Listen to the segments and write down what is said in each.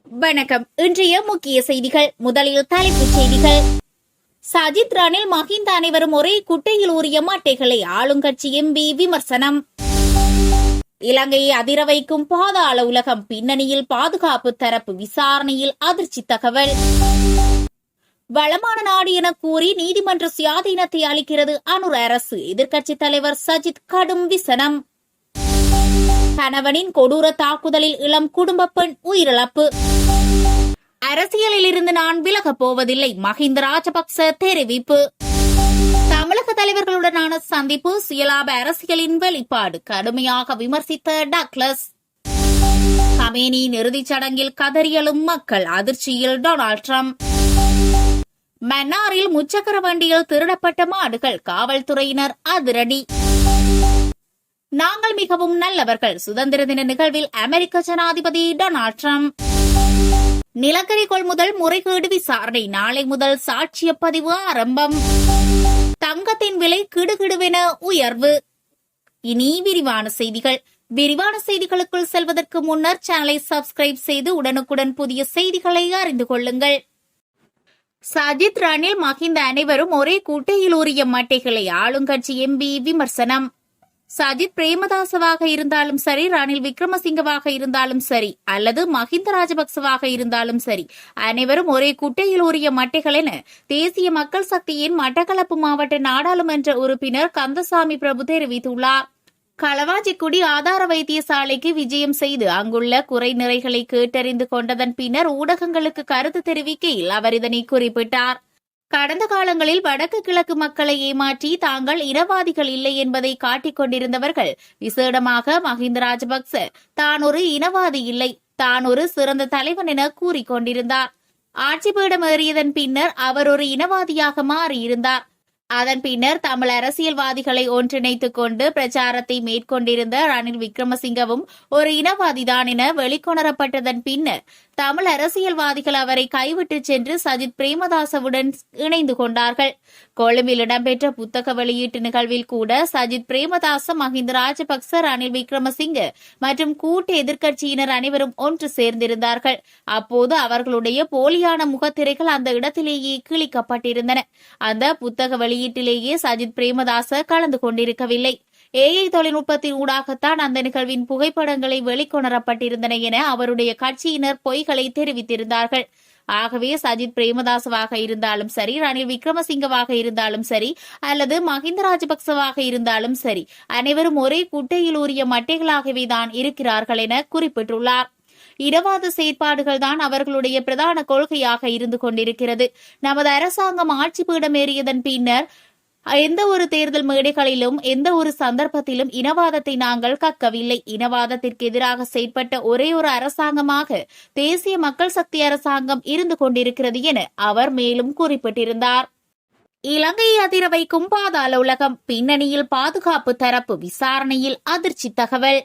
வணக்கம். இன்றைய முக்கிய செய்திகள். முதலில் தலைப்புச் செய்திகள். சஜித் ரணில் மஹிந்த அனைவரும் ஒரே குட்டையில் ஊறிய மாட்டைகளை ஆளுங்கட்சி எம்பி விமர்சனம். இலங்கையை அதிர வைக்கும் பாதாள உலகம், பின்னணியில் பாதுகாப்பு தரப்பு, விசாரணையில் அதிர்ச்சி தகவல். வளமான நாடு என கூறி நீதிமன்ற சுயாதீனத்தை அளிக்கிறது அனுர அரசு, எதிர்க்கட்சித் தலைவர் சஜித் கடும் விசனம். கணவனின் கொடூர தாக்குதலில் இளம் குடும்ப பெண் உயிரிழப்பு. அரசியலில் இருந்து நான் விலகப் போவதில்லை, மஹிந்த ராஜபக்ச தெரிவிப்பு. தமிழக தலைவர்களுடனான சந்திப்பு சுயலாப அரசியலின் வெளிப்பாடு, கடுமையாக விமர்சித்த டக்ளஸ். கமேனியின் இறுதிச் சடங்கில் கதறியலும் மக்கள், அதிர்ச்சியில் டொனால்ட் ட்ரம்ப். மன்னாரில் முச்சக்கர வண்டியில் திருடப்பட்ட மாடுகள், காவல்துறையினர் அதிரடி. நாங்கள் மிகவும் நல்லவர்கள், சுதந்திர தின நிகழ்வில் அமெரிக்க ஜனாதிபதி டொனால்ட் ட்ரம்ப். நிலக்கரி கொள்முதல் முறைகேடு விசாரணை, நாளை முதல் சாட்சிய பதிவு ஆரம்பம். தங்கத்தின் விலை கிடுகிடுவென உயர்வு. இனி விரிவான செய்திகள். விரிவான செய்திகளுக்குள் செல்வதற்கு முன்னர் சேனலை சப்ஸ்கிரைப் செய்து உடனுக்குடன் புதிய செய்திகளை அறிந்து கொள்ளுங்கள். சஜித் ரணில் மஹிந்த அனைவரும் ஒரே கூட்டையில் ஊறிய மட்டைகளை ஆளுங்கட்சி எம்பி விமர்சனம். சஜித் பிரேமதாசவாக இருந்தாலும் சரி, ரணில் விக்ரமசிங்கவாக இருந்தாலும் சரி, அல்லது மஹிந்த ராஜபக்சவாக இருந்தாலும் சரி, அனைவரும் ஒரே குட்டையில் ஊறிய மட்டைகள் என தேசிய மக்கள் சக்தியின் மட்டக்களப்பு மாவட்ட நாடாளுமன்ற உறுப்பினர் கந்தசாமி பிரபு தெரிவித்துள்ளார். களவாஞ்சிக்குடி ஆதார வைத்தியசாலைக்கு விஜயம் செய்து அங்குள்ள குறை நிறைகளை கேட்டறிந்து கொண்டதன் பின்னர் ஊடகங்களுக்கு கருத்து தெரிவிக்கையில் அவர் இதனை குறிப்பிட்டார். கடந்த காலங்களில் வடக்கு கிழக்கு மக்களை ஏமாற்றி தாங்கள் இனவாதிகள் இல்லை என்பதை காட்டிக் கொண்டிருந்தவர்கள் விசேடமாக மஹிந்த ராஜபக்ச தான் ஒரு இனவாதி இல்லை, தான் ஒரு சிறந்த தலைவன் என கூறிக்கொண்டிருந்தார். ஆட்சி பீடம் ஏறியதன் பின்னர் அவர் ஒரு இனவாதியாக மாறியிருந்தார். அதன் பின்னர் தமிழ் அரசியல்வாதிகளை ஒன்றிணைத்துக் கொண்டு பிரச்சாரத்தை மேற்கொண்டிருந்த ரணில் விக்ரமசிங்கவும் ஒரு இனவாதிதான் என வெளிக்கொணரப்பட்டதன் பின்னர் தமிழ் அரசியல்வாதிகள் அவரை கைவிட்டு சென்று சஜித் பிரேமதாசவுடன் இணைந்து கொண்டார்கள். கொழும்பில் இடம்பெற்ற புத்தக வெளியீட்டு நிகழ்வில் கூட சஜித் பிரேமதாச, மஹிந்த ராஜபக்ச, ரணில் விக்ரமசிங்க மற்றும் கூட்டு எதிர்க்கட்சியினர் அனைவரும் ஒன்று சேர்ந்திருந்தார்கள். அப்போது அவர்களுடைய போலியான முகத்திரைகள் அந்த இடத்திலேயே கிழிக்கப்பட்டிருந்தன. அந்த புத்தக வெளியீட்டிலேயே சஜித் பிரேமதாச கலந்து கொண்டிருக்கவில்லை. ஏஐ தொழில்நுட்பத்தின் ஊடாகத்தான் அந்த நிகழ்வின் புகைப்படங்களை வெளிக்கொணரப்பட்டிருந்தன என அவருடைய கட்சியினர் பொய்களை தெரிவித்திருந்தார்கள். ஆகவே சஜித் பிரேமதாசவாக இருந்தாலும் சரி, ரணில் விக்ரமசிங்கவாக இருந்தாலும் சரி, அல்லது மஹிந்த ராஜபக்சவாக இருந்தாலும் சரி, அனைவரும் ஒரே குட்டையில் ஊறிய மட்டைகளாகவே தான் இருக்கிறார்கள் என குறிப்பிட்டுள்ளார். இனவாத செயற்பாடுகள் தான் அவர்களுடைய பிரதான கொள்கையாக இருந்து கொண்டிருக்கிறது. நமது அரசாங்கம் ஆட்சி பீடம் ஏறியதன் பின்னர் எந்த ஒரு தேர்தல் மேடைகளிலும் எந்த ஒரு சந்தர்ப்பத்திலும் இனவாதத்தை நாங்கள் கக்கவில்லை. இனவாதத்திற்கு எதிராக செயற்பட்ட ஒரே ஒரு அரசாங்கமாக தேசிய மக்கள் சக்தி அரசாங்கம் இருந்து கொண்டிருக்கிறது என அவர் மேலும் குறிப்பிட்டிருந்தார். இலங்கையை அதிர வைக்கும் பாதாள உலகம், பின்னணியில் பாதுகாப்பு தரப்பு, விசாரணையில் அதிர்ச்சி தகவல்.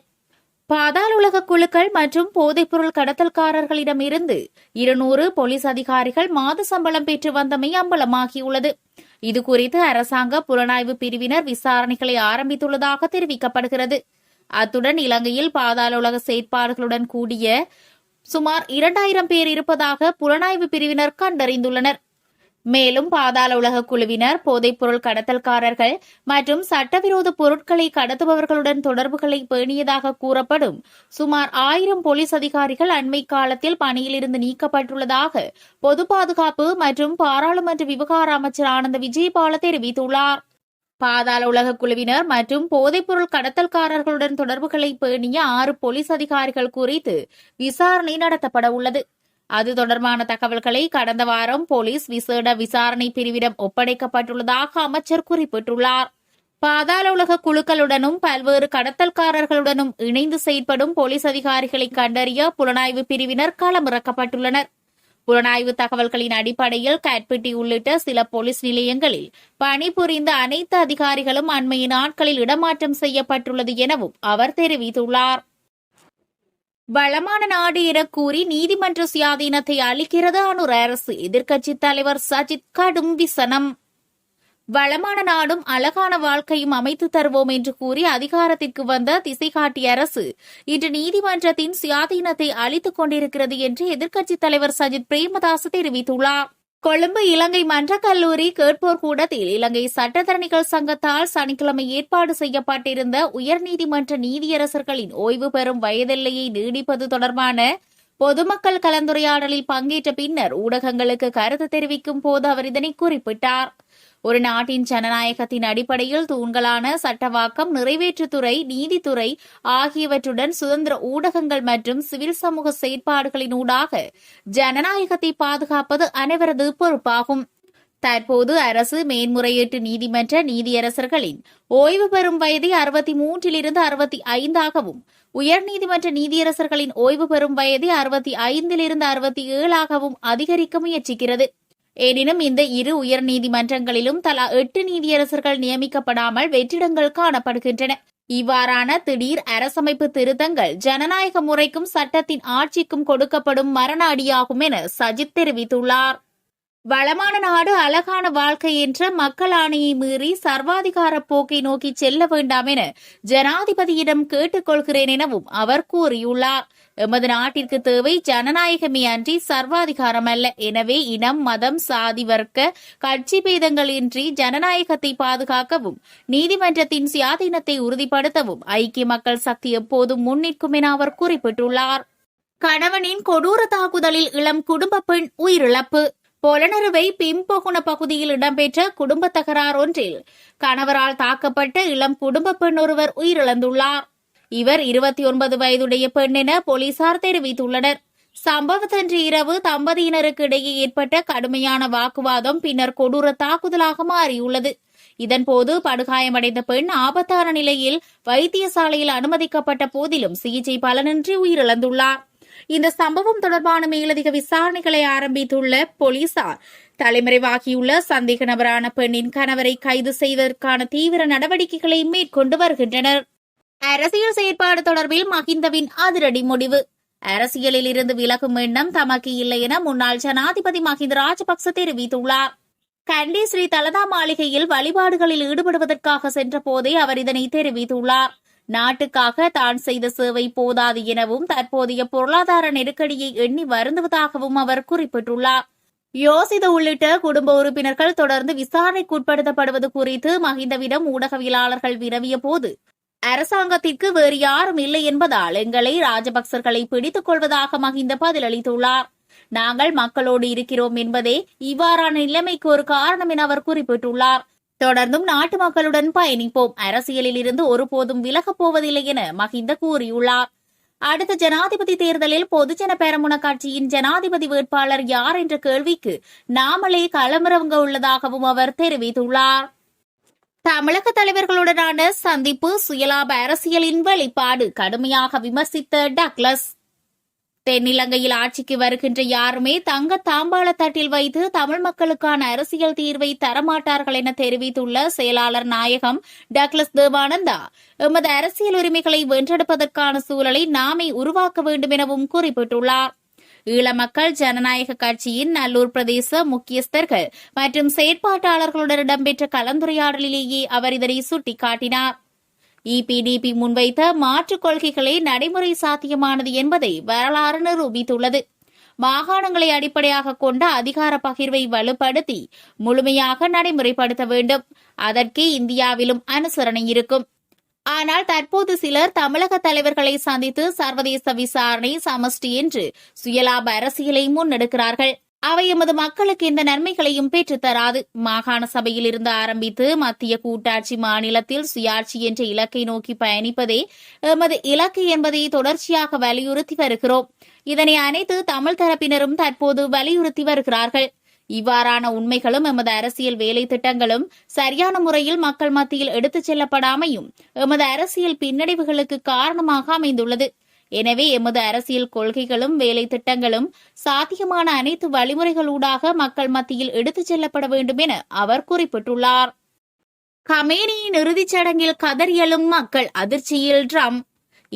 பாதாள உலக குழுக்கள் மற்றும் போதைப்பொருள் கடத்தல்காரர்களிடமிருந்து 200 போலீஸ் அதிகாரிகள் மாத சம்பளம் பெற்று வந்தமை அம்பலமாகியுள்ளது. இதுகுறித்து அரசாங்க புலனாய்வு பிரிவினர் விசாரணைகளை ஆரம்பித்துள்ளதாக தெரிவிக்கப்படுகிறது. அத்துடன் இலங்கையில் பாதாள உலக செயற்பாடுகளுடன் கூடிய சுமார் 2000 பேர் இருப்பதாக புலனாய்வு பிரிவினர் கண்டறிந்துள்ளனர். மேலும் பாதாள உலக குழுவினர் போதைப்பொருள் கடத்தல்காரர்கள் மற்றும் சட்டவிரோத பொருட்களை கடத்துபவர்களுடன் தொடர்புகளை பேணியதாக கூறப்படும் சுமார் 1000 போலீஸ் அதிகாரிகள் அண்மை காலத்தில் பணியிலிருந்து நீக்கப்பட்டுள்ளதாக பொது பாதுகாப்பு மற்றும் பாராளுமன்ற விவகார அமைச்சர் ஆனந்த விஜயபால தெரிவித்துள்ளார். பாதாள உலக குழுவினர் மற்றும் போதைப்பொருள் கடத்தல்காரர்களுடன் தொடர்புகளை பேணிய 6 போலீஸ் அதிகாரிகள் குறித்து விசாரணை நடத்தப்பட உள்ளது. அது தொடர்பான தகவல்களை கடந்த வாரம் போலீஸ் விசேட விசாரணை பிரிவிடம் ஒப்படைக்கப்பட்டுள்ளதாக அமைச்சர் குறிப்பிட்டுள்ளார். பாதாள உலக குழுக்களுடனும் பல்வேறு கடத்தல்காரர்களுடனும் இணைந்து செயற்படும் போலீஸ் அதிகாரிகளை கண்டறிய புலனாய்வு பிரிவினர் களமிறக்கப்பட்டுள்ளனர். புலனாய்வு தகவல்களின் அடிப்படையில் காட்பிட்டி உள்ளிட்ட சில போலீஸ் நிலையங்களில் பணிபுரிந்த அனைத்து அதிகாரிகளும் அண்மைய நாட்களில் இடமாற்றம் செய்யப்பட்டுள்ளது எனவும் அவர் தெரிவித்துள்ளார். வளமான நாடு என கூறி நீதிமன்ற சுயாதீனத்தை அளிக்கிறது அனுர அரசு, எதிர்க்கட்சித் தலைவர் சஜித் கடும் விசனம். வளமான நாடும் அழகான வாழ்க்கையும் அமைத்து தருவோம் என்று கூறி அதிகாரத்திற்கு வந்த திசைகாட்டி அரசு இன்று நீதிமன்றத்தின் சுயாதீனத்தை அளித்துக் கொண்டிருக்கிறது என்று எதிர்க்கட்சித் தலைவர் சஜித் பிரேமதாஸ் தெரிவித்துள்ளார். கொழும்பு இலங்கை மன்றக் கல்லூரி கேட்போர் கூடத்தில் இலங்கை சட்டத்தரணிகள் சங்கத்தால் சனிக்கிழமை ஏற்பாடு செய்யப்பட்டிருந்த உயர்நீதிமன்ற நீதியரசர்களின் ஓய்வு பெறும் வயதெல்லையை நீடிப்பது தொடர்பான பொதுமக்கள் கலந்துரையாடலில் பங்கேற்ற பின்னர் ஊடகங்களுக்கு கருத்து தெரிவிக்கும் போது அவர் இதனை குறிப்பிட்டார். ஒரு நாட்டின் ஜனநாயகத்தின் அடிப்படையில் தூண்களான சட்டவாக்கம், நிறைவேற்றுத்துறை, நீதித்துறை ஆகியவற்றுடன் சுதந்திர ஊடகங்கள் மற்றும் சிவில் சமூக செயற்பாடுகளினூடாக ஜனநாயகத்தை பாதுகாப்பது அனைவரது பொறுப்பாகும். தற்போது அரசு மேன்முறையீட்டு நீதிமன்ற நீதியரசர்களின் ஓய்வு பெறும் வயதை 63 65ஆகவும், உயர்நீதிமன்ற நீதியரசர்களின் ஓய்வு பெறும் வயதை 65 67ஆகவும் அதிகரிக்க முயற்சிக்கிறது. எனினும் இந்த இரு உயர்நீதிமன்றங்களிலும் தலா 8 நீதியரசர்கள் நியமிக்கப்படாமல் வெற்றிடங்கள் காணப்படுகின்றன. இவ்வாறான திடீர் அரசமைப்பு திருத்தங்கள் ஜனநாயக முறைக்கும் சட்டத்தின் ஆட்சிக்கும் கொடுக்கப்படும் மரண அடியாகும் என சஜித் தெரிவித்துள்ளார். வளமான நாடு அழகான வாழ்க்கை என்ற மக்கள் ஆணையை மீறி சர்வாதிகார போக்கை நோக்கி செல்ல வேண்டாம் என ஜனாதிபதியிடம் கேட்டுக் கொள்கிறேன் எனவும் அவர் கூறியுள்ளார். எமது நாட்டிற்கு தேவை ஜனநாயகமே அன்றி சர்வாதிகாரம் அல்ல. எனவே இனம், மதம், சாதி, வர்க்க, கட்சி பேதங்கள் இன்றி ஜனநாயகத்தை பாதுகாக்கவும் நீதிமன்றத்தின் சுயாதீனத்தை உறுதிப்படுத்தவும் ஐக்கிய மக்கள் சக்தி எப்போதும் முன்னிற்கும் என அவர் குறிப்பிட்டுள்ளார். கணவனின் கொடூர தாக்குதலில் இளம் குடும்ப பெண் உயிரிழப்பு. பொலனறுவை பிம்பொகுண பகுதியில் இடம்பெற்ற குடும்ப தகராறு ஒன்றில் கணவரால் தாக்கப்பட்ட இளம் குடும்ப பெண் ஒருவர் உயிரிழந்துள்ளார். இவர் 29 வயதுடைய பெண் என போலீசார் தெரிவித்துள்ளனர். சம்பவத்தன்று இரவு தம்பதியினருக்கு இடையே ஏற்பட்ட கடுமையான வாக்குவாதம் பின்னர் கொடூர தாக்குதலாக மாறியுள்ளது. இதன்போது படுகாயமடைந்த பெண் ஆபத்தான நிலையில் வைத்தியசாலையில் அனுமதிக்கப்பட்ட போதிலும் சிகிச்சை பலனின்றி உயிரிழந்துள்ளார். இந்த சம்பவம் தொடர்பான மேலதிக விசாரணைகளை ஆரம்பித்துள்ள போலீசார் தலைமறைவாகியுள்ள சந்தேக நபரான பெண்ணின் கணவரை கைது செய்வதற்கான தீவிர நடவடிக்கைகளை மேற்கொண்டு வருகின்றனர். அரசியல் செயற்பாடு தொடர்பில் மஹிந்தவின் அதிரடி முடிவு. அரசியலில் இருந்து விலகும் எண்ணம் தமக்கு இல்லை என முன்னாள் ஜனாதிபதி மஹிந்த ராஜபக்ச தெரிவித்துள்ளார். கண்டி ஸ்ரீ தலதா மாளிகையில் வழிபாடுகளில் ஈடுபடுவதற்காக சென்ற போதே அவர் இதனை தெரிவித்துள்ளார். நாட்டுக்காக தான் செய்த சேவை போதாது எனவும் தற்போதைய பொருளாதார நெருக்கடியை எண்ணி வருந்துவதாகவும் அவர் குறிப்பிட்டுள்ளார். யோசித உள்ளிட்ட குடும்ப உறுப்பினர்கள் தொடர்ந்து விசாரணைக்குட்படுத்தப்படுவது குறித்து மஹிந்தவிடம் ஊடகவியலாளர்கள் வினவிய போது, அரசாங்கத்திற்கு வேறு யாரும் இல்லை என்பதால் எங்களை ராஜபக்சர்களை பிடித்துக் கொள்வதாக மஹிந்த பதிலளித்துள்ளார். நாங்கள் மக்களோடு இருக்கிறோம் என்பதே இவ்வாறான நிலைமைக்கு ஒரு காரணம் என அவர் குறிப்பிட்டுள்ளார். தொடர்ந்தும் நாட்டு மக்களுடன் பயணிப்போம், அரசியலில் இருந்து ஒருபோதும் விலகப் போவதில்லை என மஹிந்த கூறியுள்ளார். அடுத்த ஜனாதிபதி தேர்தலில் பொதுஜன பெரமுன கட்சியின் ஜனாதிபதி வேட்பாளர் யார் என்ற கேள்விக்கு நாமளே களமிறங்க உள்ளதாகவும் அவர் தெரிவித்துள்ளார். தமிழக தலைவர்களுடனான சந்திப்பு சுயலாப அரசியலின் வெளிப்பாடு, கடுமையாக விமர்சித்த டக்ளஸ். தென்னிலங்கையில் ஆட்சிக்கு வருகின்ற யாருமே தங்க தாம்பாள தட்டில் வைத்து தமிழ் மக்களுக்கான அரசியல் தீர்வை தரமாட்டார்கள் என தெரிவித்துள்ள செயலாளர் நாயகம் டக்ளஸ் தேவானந்தா, எமது அரசியல் உரிமைகளை வென்றெடுப்பதற்கான சூழலை நாமே உருவாக்க வேண்டும் எனவும் குறிப்பிட்டுள்ளார். ஈழ மக்கள் ஜனநாயக கட்சியின் நல்லூர் பிரதேச முக்கியஸ்தர்கள் மற்றும் செயற்பாட்டாளர்களுடன் இடம்பெற்ற கலந்துரையாடலிலேயே அவர் இதனை சுட்டிக்காட்டினார். இபிடிபி முன்வைத்த மாற்றுக் கொள்கைகளே நடைமுறை சாத்தியமானது என்பதை வரலாறு நிரூபித்துள்ளது. மாகாணங்களை அடிப்படையாக கொண்ட அதிகார பகிர்வை வலுப்படுத்தி முழுமையாக நடைமுறைப்படுத்த வேண்டும். அதற்கே இந்தியாவிலும் அனுசரணை இருக்கும். ஆனால் தற்போது சிலர் தமிழக தலைவர்களை சந்தித்து சர்வதேச விசாரணை, சமஷ்டி என்று சுயலாப அரசியலை முன்னெடுக்கிறார்கள். அவை எமது மக்களுக்கு எந்த நன்மைகளையும் பெற்றுத்தராது. மாகாண சபையில் இருந்து ஆரம்பித்து மத்திய கூட்டாட்சி, மாநிலத்தில் சுயாட்சி என்ற இலக்கை நோக்கி பயணிப்பதே எமது இலக்கு என்பதை தொடர்ச்சியாக வலியுறுத்தி வருகிறோம். இதனை அனைத்து தமிழ் தரப்பினரும் தற்போது வலியுறுத்தி வருகிறார்கள். இவ்வாறான உண்மைகளும் எமது அரசியல் வேலை திட்டங்களும் சரியான முறையில் மக்கள் மத்தியில் எடுத்துச் செல்லப்படாமையும் எமது அரசியல் பின்னடைவுகளுக்கு காரணமாக அமைந்துள்ளது. எனவே எமது அரசியல் கொள்கைகளும் வேலை திட்டங்களும் சாத்தியமான அனைத்து வழிமுறைகளூடாக மக்கள் மத்தியில் எடுத்துச் செல்லப்பட வேண்டும் என அவர் குறிப்பிட்டுள்ளார். கமேனியின் இறுதிச் சடங்கில் கதறி எழும் மக்கள், அதிர்ச்சியில் ட்ரம்ப்.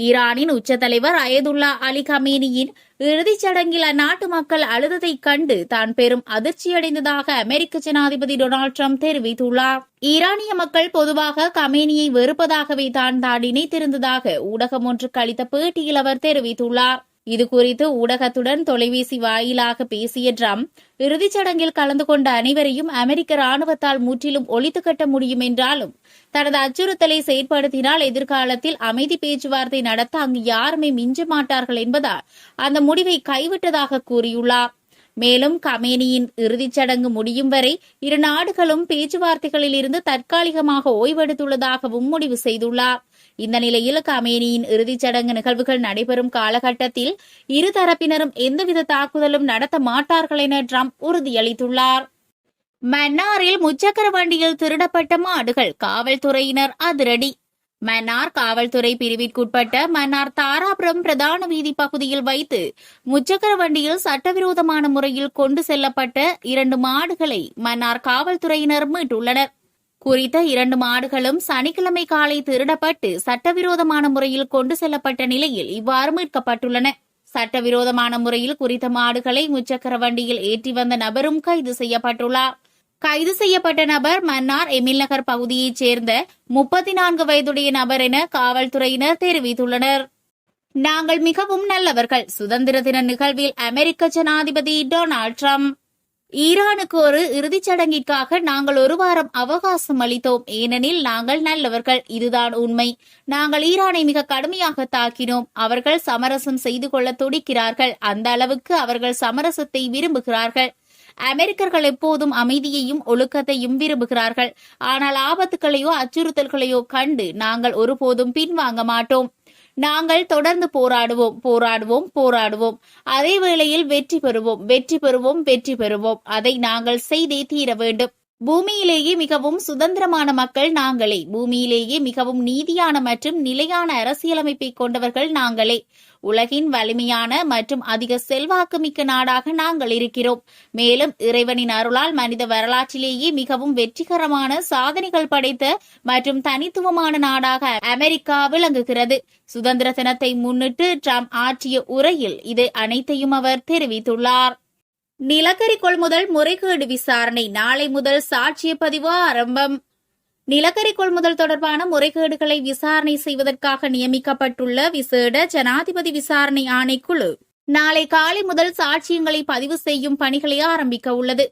ஈரானின் உச்ச தலைவர் அயதுல்லா அலி கமேனியின் இறுதிச் சடங்கில் அந்நாட்டு மக்கள் அழுததைக் கண்டு தான் பெரும் அதிர்ச்சியடைந்ததாக அமெரிக்க ஜனாதிபதி டொனால்டு டிரம்ப் தெரிவித்துள்ளார். ஈரானிய மக்கள் பொதுவாக கமேனியை வெறுப்பதாகவே தான் நினைத்திருந்ததாக ஊடகம் ஒன்றுக்கு அளித்த பேட்டியில் அவர் தெரிவித்துள்ளார். இதுகுறித்து ஊடகத்துடன் தொலைபேசி வாயிலாக பேசிய டிரம்ப், இறுதிச் சடங்கில் கலந்து கொண்ட அனைவரையும் அமெரிக்க ராணுவத்தால் முற்றிலும் ஒழித்து கட்ட முடியும் என்றாலும் தனது அச்சுறுத்தலை செயற்படுத்தினால் எதிர்காலத்தில் அமைதி பேச்சுவார்த்தை நடத்த அங்கு யாருமே மிஞ்ச மாட்டார்கள் என்பதால் அந்த முடிவை கைவிட்டதாக கூறியுள்ளார். மேலும் கமேனியின் இறுதிச் சடங்கு முடியும் வரை இரு நாடுகளும் பேச்சுவார்த்தைகளில் இருந்து தற்காலிகமாக ஓய்வெடுத்துள்ளதாகவும் முடிவு செய்துள்ளார். இந்த நிலையில் கமேனியின் இறுதிச் சடங்கு நிகழ்வுகள் நடைபெறும் காலகட்டத்தில் இருதரப்பினரும் எந்தவித தாக்குதலும் நடத்த மாட்டார்கள் என டிரம்ப் உறுதியளித்துள்ளார். மன்னாரில் முச்சக்கர வண்டியில் திருடப்பட்ட மாடுகள், காவல்துறையினர் அதிரடி. மன்னார் காவல்துறை பிரிவிற்குட்பட்ட மன்னார் தாராபுரம் பிரதான வீதி பகுதியில் வைத்து முச்சக்கர வண்டியில் சட்டவிரோதமான முறையில் கொண்டு செல்லப்பட்ட 2 மாடுகளை மன்னார் காவல்துறையினர் மீட்டுள்ளனர். குறித்த 2 மாடுகளும் சனிக்கிழமை காலை திருடப்பட்டு சட்டவிரோதமான முறையில் கொண்டு செல்லப்பட்ட நிலையில் இவ்வாறு மீட்கப்பட்டுள்ளன. சட்டவிரோதமான முறையில் குறித்த மாடுகளை முச்சக்கர வண்டியில் ஏற்றி வந்த நபரும் கைது செய்யப்பட்டுள்ளார். கைது செய்யப்பட்ட நபர் மன்னார் எமில்நகர் பகுதியைச் சேர்ந்த 34 வயதுடைய நபர் என காவல்துறையினர் தெரிவித்துள்ளனர். நாங்கள் மிகவும் நல்லவர்கள். சுதந்திர தின நிகழ்வில் அமெரிக்க ஜனாதிபதி டொனால்டு டிரம்ப். ஈரானுக்கு ஒரு இறுதிச் சடங்கிற்காக நாங்கள் 1 வாரம் அவகாசம் அளித்தோம். ஏனெனில் நாங்கள் நல்லவர்கள். இதுதான் உண்மை. நாங்கள் ஈரானை மிக கடுமையாக தாக்கினோம். அவர்கள் சமரசம் செய்து கொள்ள துடிக்கிறார்கள். அந்த அளவுக்கு அவர்கள் சமரசத்தை விரும்புகிறார்கள். அமெரிக்கர்கள் எப்போதும் அமைதியையும் ஒழுக்கத்தையும் விரும்புகிறார்கள். ஆனால் ஆபத்துகளையோ அச்சுறுத்தல்களையோ கண்டு நாங்கள் ஒருபோதும் பின்வாங்க மாட்டோம். நாங்கள் தொடர்ந்து போராடுவோம். அதே வேளையில் வெற்றி பெறுவோம். அதை நாங்கள் செய்தே தீர வேண்டும். பூமியிலேயே மிகவும் சுதந்திரமான மக்கள் நாங்களே. பூமியிலேயே மிகவும் நீதியான மற்றும் நிலையான அரசியலமைப்பை கொண்டவர்கள் நாங்களே. உலகின் வலிமையான மற்றும் அதிக செல்வாக்குமிக்க நாடாக நாங்கள் இருக்கிறோம். மேலும் இறைவனின் அருளால் மனித வரலாற்றிலேயே மிகவும் வெற்றிகரமான சாதனைகள் படைத்த மற்றும் தனித்துவமான நாடாக அமெரிக்கா விளங்குகிறது. சுதந்திர தினத்தை முன்னிட்டு டிரம்ப் ஆற்றிய உரையில் இதை அனைத்தையும் அவர் தெரிவித்துள்ளார். நிலக்கரி கொள்முதல் முறைகேடு விசாரணை நாளை முதல் சாட்சியப்பதிவு ஆரம்பம். நிலக்கரி கொள்முதல் தொடர்பான முறைகேடுகளை விசாரணை செய்வதற்காக நியமிக்கப்பட்டுள்ள விசேட ஜனாதிபதி விசாரணை ஆணைக்குழு நாளை காலை முதல் சாட்சியங்களை பதிவு செய்யும் பணிகளை ஆரம்பிக்க உள்ளது.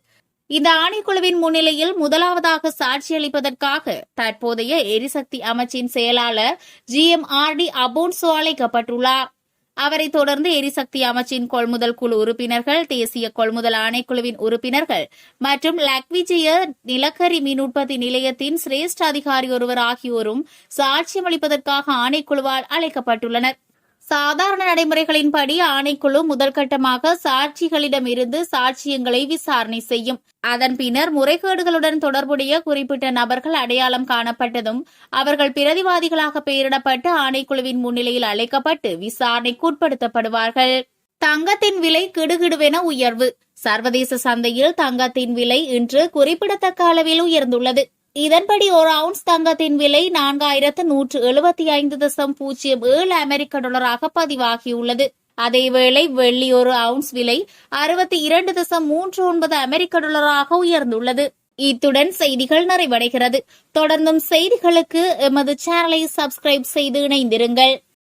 இந்த ஆணைக்குழுவின் முன்னிலையில் முதலாவதாக சாட்சியளிப்பதற்காக தற்போதைய எரிசக்தி அமைச்சின் செயலாளர் GMRD அபோன்சோ அழைக்கப்பட்டுள்ளார். அவரை தொடர்ந்து எரிசக்தி அமைச்சின் கொள்முதல் குழு உறுப்பினர்கள், தேசிய கொள்முதல் ஆணைக்குழுவின் உறுப்பினர்கள் மற்றும் லக்விஜய நிலக்கரி மின் உற்பத்தி நிலையத்தின் சிரேஷ்ட அதிகாரி ஒருவர் ஆகியோரும் சாட்சியமளிப்பதற்காக ஆணைக்குழுவால் அழைக்கப்பட்டுள்ளனர். சாதாரண நடைமுறைகளின்படி ஆணைக்குழு முதல்கட்டமாக சாட்சிகளிடமிருந்து சாட்சியங்களை விசாரணை செய்யும். அதன் பின்னர் முறைகேடுகளுடன் தொடர்புடைய குறிப்பிட்ட நபர்கள் அடையாளம் காணப்பட்டதும் அவர்கள் பிரதிவாதிகளாக பெயரிடப்பட்டு ஆணைக்குழுவின் முன்னிலையில் அழைக்கப்பட்டு விசாரணைக்கு உட்படுத்தப்படுவார்கள். தங்கத்தின் விலை கிடுகிடுவென உயர்வு. சர்வதேச சந்தையில் தங்கத்தின் விலை இன்று குறிப்பிடத்தக்க அளவில் உயர்ந்துள்ளது. இதன்படி ஒரு அவுன்ஸ் தங்கத்தின் விலை 4175.07 அமெரிக்க டாலராக பதிவாகியுள்ளது. அதேவேளை வெள்ளி ஒரு அவுன்ஸ் விலை 62.39 அமெரிக்க டாலராக உயர்ந்துள்ளது. இத்துடன் செய்திகள் நிறைவடைகிறது. தொடர்ந்தும் செய்திகளுக்கு எமது சேனலை சப்ஸ்கிரைப் செய்து இணைந்திருங்கள்.